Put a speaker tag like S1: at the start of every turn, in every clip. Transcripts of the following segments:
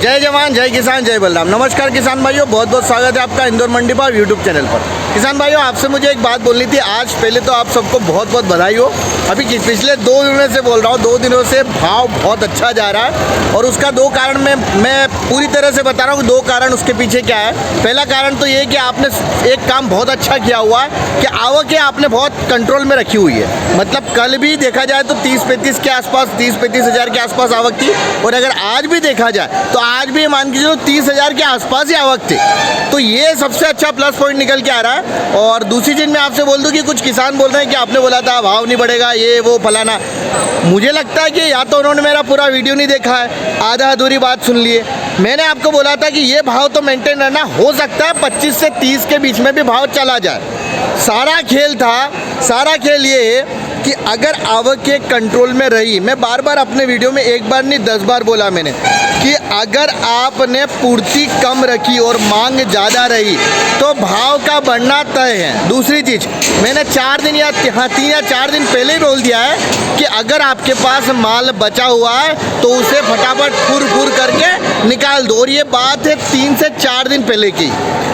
S1: जय जवान जय किसान जय बलराम। नमस्कार किसान भाइयों, बहुत बहुत स्वागत है आपका इंदौर मंडी पर यूट्यूब चैनल पर। किसान भाइयों, आपसे मुझे एक बात बोलनी थी। आज पहले तो आप सबको बहुत बहुत बधाई हो। अभी पिछले 2 दिनों से बोल रहा हूँ, 2 दिनों से भाव बहुत अच्छा जा रहा है और उसका 2 कारण मैं पूरी तरह से बता रहा हूँ। 2 कारण उसके पीछे क्या है। पहला कारण तो ये कि आपने एक काम बहुत अच्छा किया हुआ है कि आवक आपने बहुत कंट्रोल में रखी हुई है। मतलब कल भी देखा जाए तो 30-35 के आसपास, 30-35 हज़ार के आसपास आवक थी और अगर आज भी देखा जाए तो आज भी मान के चलो 30 हज़ार के आसपास ही आवक थी। तो ये सबसे अच्छा प्लस पॉइंट निकल के आ रहा है। और दूसरी चीज़ मैं आपसे बोल दूं कि कुछ किसान बोल रहे हैं कि आपने बोला था भाव नहीं बढ़ेगा, ये वो फलाना। मुझे लगता है कि या तो उन्होंने मेरा पूरा वीडियो नहीं देखा है, आधा अधूरी बात सुन लिए। मैंने आपको बोला था कि ये भाव तो मेंटेन रहना, हो सकता है 25 से 30 के बीच में भी भाव चला जाए। सारा खेल था, सारा खेल ये है कि अगर आवक के कंट्रोल में रही, मैं बार बार अपने वीडियो में 1 बार नहीं 10 बार बोला मैंने कि अगर आपने पूर्ति कम रखी और मांग ज़्यादा रही तो भाव का बढ़ना तय है। दूसरी चीज़ मैंने 4 दिन या 3 या 4 दिन पहले ही बोल दिया है कि अगर आपके पास माल बचा हुआ है तो उसे फटाफट फुर करके निकाल दो। और ये बात है 3 से 4 दिन पहले की,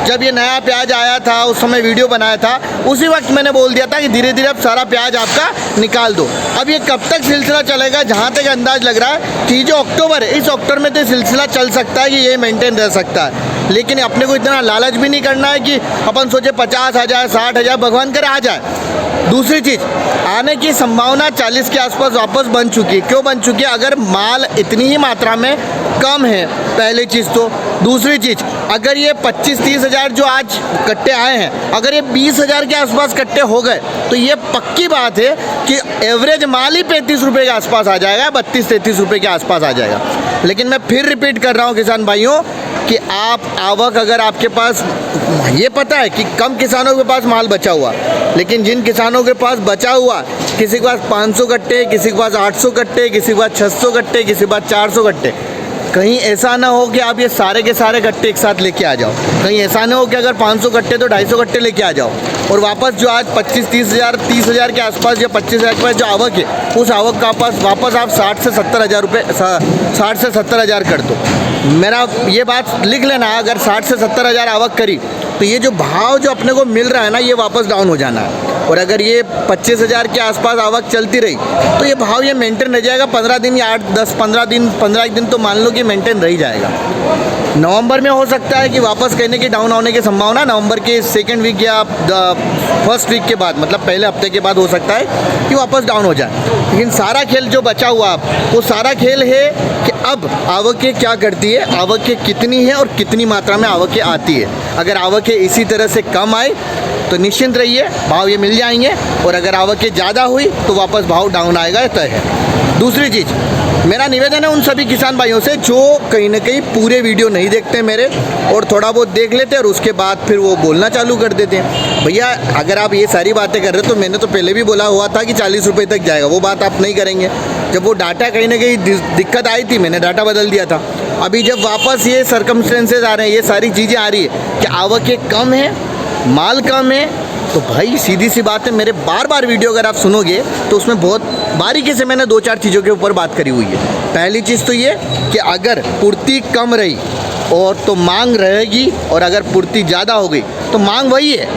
S1: जब ये नया प्याज आया था उस समय वीडियो बनाया था, उसी वक्त मैंने बोल दिया था कि धीरे धीरे अब सारा प्याज आपका निकाल दो। अब ये कब तक सिलसिला चलेगा, जहाँ तक अंदाज लग रहा है कि जो अक्टूबर है, इस अक्टूबर में तो सिलसिला चल सकता है कि ये मेंटेन रह सकता है। लेकिन अपने को इतना लालच भी नहीं करना है कि अपन सोचे 50 हज़ार 60 हज़ार भगवान करे आ जाए। दूसरी चीज़, आने की संभावना 40 के आसपास वापस बन चुकी है। क्यों बन चुकी है? अगर माल इतनी ही मात्रा में कम है, पहली चीज़ तो। दूसरी चीज़, अगर ये 25-30 हज़ार जो आज कट्टे आए हैं, अगर ये 20 हज़ार के आसपास कट्टे हो गए तो ये पक्की बात है कि एवरेज माल ही 35 रुपये के आसपास आ जाएगा, 32-33 रुपये के आसपास आ जाएगा। लेकिन मैं फिर रिपीट कर रहा हूँ किसान भाइयों कि आप आवक, अगर आपके पास ये पता है कि कम किसानों के पास माल बचा हुआ, लेकिन जिन किसानों के पास बचा हुआ, किसी के पास 500 कट्टे, किसी के पास 800 कट्टे, किसी के पास 600 कट्टे, किसी के पास 400 कट्टे, कहीं ऐसा ना हो कि आप ये सारे के सारे कट्टे एक साथ लेके आ जाओ। कहीं ऐसा ना हो कि अगर 500 कट्टे तो 250 कट्टे लेके आ जाओ और वापस जो आज 25-30 हज़ार 30 हज़ार के आसपास या 25 हज़ार के पास जो आवक है, उस आवक का पास वापस आप 60 से 70 हज़ार रुपये 60 से 70 हज़ार कर दो। मेरा ये बात लिख लेना, अगर 60 से 70 हज़ार आवक करी तो ये जो भाव जो अपने को मिल रहा है ना, ये वापस डाउन हो जाना है। और अगर ये 25 हज़ार के आसपास आवक चलती रही तो ये भाव ये मेंटेन रह जाएगा 15 दिन या 8-10-15 दिन, 15 दिन तो मान लो कि मेंटेन रह जाएगा। नवंबर में हो सकता है कि वापस कहने की डाउन होने की संभावना नवंबर के 2nd वीक या 1st वीक के बाद, मतलब पहले हफ्ते के बाद हो सकता है कि वापस डाउन हो जाए। लेकिन सारा खेल जो बचा हुआ वो सारा खेल है कि अब आवकें क्या करती है, आवकें कितनी है और कितनी मात्रा में आवकें आती है। अगर आवकें इसी तरह से कम आए तो निश्चिंत रहिए, भाव ये मिल जाएंगे। और अगर आवकें ज़्यादा हुई तो वापस भाव डाउन आएगा, तय है। दूसरी चीज़, मेरा निवेदन है उन सभी किसान भाइयों से जो कहीं ना कहीं पूरे वीडियो नहीं देखते मेरे और थोड़ा बहुत देख लेते और उसके बाद फिर वो बोलना चालू कर देते हैं। भैया अगर आप ये सारी बातें कर रहे हो तो मैंने तो पहले भी बोला हुआ था कि 40 रुपये तक जाएगा, वो बात आप नहीं करेंगे। जब वो डाटा कहीं ना कहीं दिक्कत आई थी, मैंने डाटा बदल दिया था। अभी जब वापस ये सर्कमस्टेंसेज आ रहे हैं, ये सारी चीज़ें आ रही है कि आवकें कम है, माल कम है, तो भाई सीधी सी बात है, मेरे बार वीडियो अगर आप सुनोगे तो उसमें बहुत बारीकी से मैंने 2-4 चीज़ों के ऊपर बात करी हुई है। पहली चीज़ तो ये कि अगर पूर्ति कम रही और तो मांग रहेगी, और अगर पूर्ति ज़्यादा हो गई तो मांग वही है,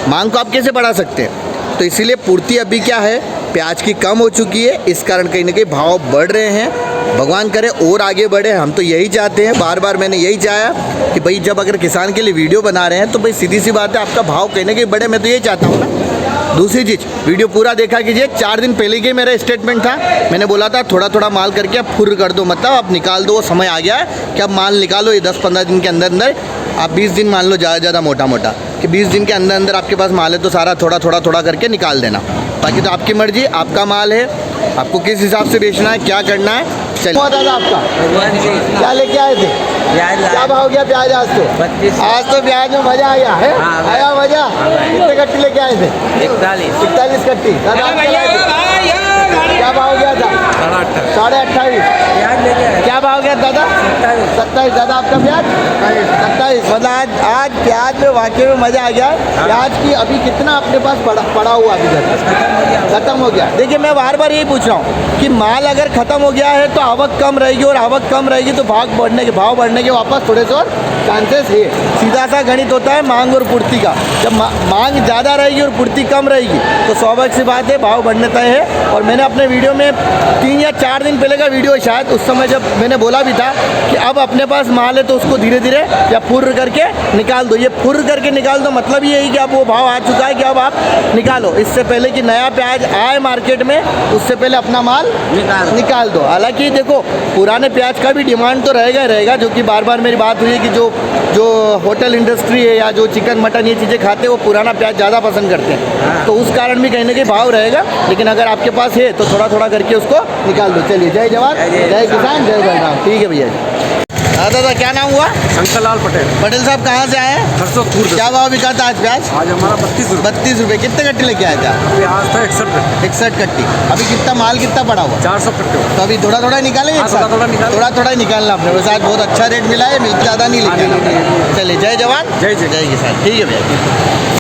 S1: मांग को आप कैसे बढ़ा सकते हैं। तो इसीलिए पूर्ति अभी क्या है, प्याज की कम हो चुकी है, इस कारण कहीं ना कहीं भाव बढ़ रहे हैं। भगवान करे और आगे बढ़े, हम तो यही चाहते हैं। बार बार मैंने यही चाहा कि भाई जब अगर किसान के लिए वीडियो बना रहे हैं तो भाई सीधी सी बात है, आपका भाव कहीं ना कहीं बढ़े, मैं तो यही चाहता हूँ ना। दूसरी चीज़, वीडियो पूरा देखा कीजिए। 4 दिन पहले के मेरा स्टेटमेंट था, मैंने बोला था थोड़ा थोड़ा माल करके आप फुर कर दो, मतलब आप निकाल दो। वो समय आ गया है कि आप माल निकालो, ये 10-15 दिन के अंदर अंदर, आप 20 दिन मान लो ज़्यादा मोटा कि 20 दिन के अंदर अंदर आपके पास माल है तो सारा थोड़ा करके निकाल देना। बाकी तो आपकी मर्जी, आपका माल है, आपको किस हिसाब से बेचना है, क्या करना है। चलिए दादा, आपका क्या लेके आए थे, क्या भाव गया प्याज आज तो? 25। आज तो प्याज में मजा आ गया है, आया मजा। कितने कट्टी लेके आए थे? 41 कट्टी। दादा क्या भाव गया था?
S2: 28.5
S1: 28.5
S2: प्याज लेके आए
S1: क्या भाव गया दादा? 27। दादा आपका प्याज 27। मतलब आज प्याज में वाकई में मज़ा आ गया है। प्याज की अभी कितना अपने पास पड़ा हुआ अभी घर खत्म हो गया। देखिए मैं बार बार यही पूछ रहा हूँ कि माल अगर ख़त्म हो गया है तो आवक कम रहेगी, और आवक कम रहेगी तो भाव बढ़ने के वापस थोड़े से और चांसेस है। सीधा सा गणित होता है मांग और पूर्ति का। जब मांग ज़्यादा रहेगी और पूर्ति कम रहेगी तो स्वाभाविक सी बात है भाव बढ़ने तय है। और मैंने अपने वीडियो में 3 या 4 दिन पहले का वीडियो शायद, उस समय जब मैंने बोला भी था कि अब अपने पास माल है तो उसको धीरे धीरे या फुर्र करके निकाल दो। ये फुर्र करके निकाल दो मतलब ये है कि अब वो भाव आ चुका है कि अब आप निकालो, इससे पहले कि नया प्याज आए मार्केट में उससे पहले अपना माल निकाल दो। हालांकि देखो पुराने प्याज का भी डिमांड तो रहेगा ही रहेगा, जो कि बार बार मेरी बात हुई है कि जो होटल इंडस्ट्री है या जो चिकन मटन ये चीज़ें खाते हैं वो पुराना प्याज ज़्यादा पसंद करते हैं, तो उस कारण भी कहीं ना कहीं भाव रहेगा। लेकिन अगर आपके पास है तो थोड़ा थोड़ा करके उसको निकाल दो। चलिए जय जवान जय किसान जय बलराम। ठीक है भैया जी। दादा क्या नाम हुआ?
S2: शंकरलाल पटेल।
S1: पटेल साहब कहाँ से आए हैं?
S2: हरसोदपुर से।
S1: क्या भाव बिका था आज प्याज?
S2: आज हमारा 32 रुपये।
S1: 32 रुपये। कितने कट्टे लेके आए थे आप?
S2: प्याज था 61 रुपये।
S1: 61 कट्टी। अभी कितना माल कितना पड़ा हुआ?
S2: 400 कट्टे।
S1: तो अभी थोड़ा थोड़ा निकालेंगे?
S2: हाँ, थोड़ा निकालेंगे।
S1: थोड़ा थोड़ा ही निकालना अपने। वैसे आज बहुत अच्छा रेट मिला है, मिल ज़्यादा नहीं लेके। चलिए जय जवान
S2: जय
S1: जय किसान। ठीक है भैया।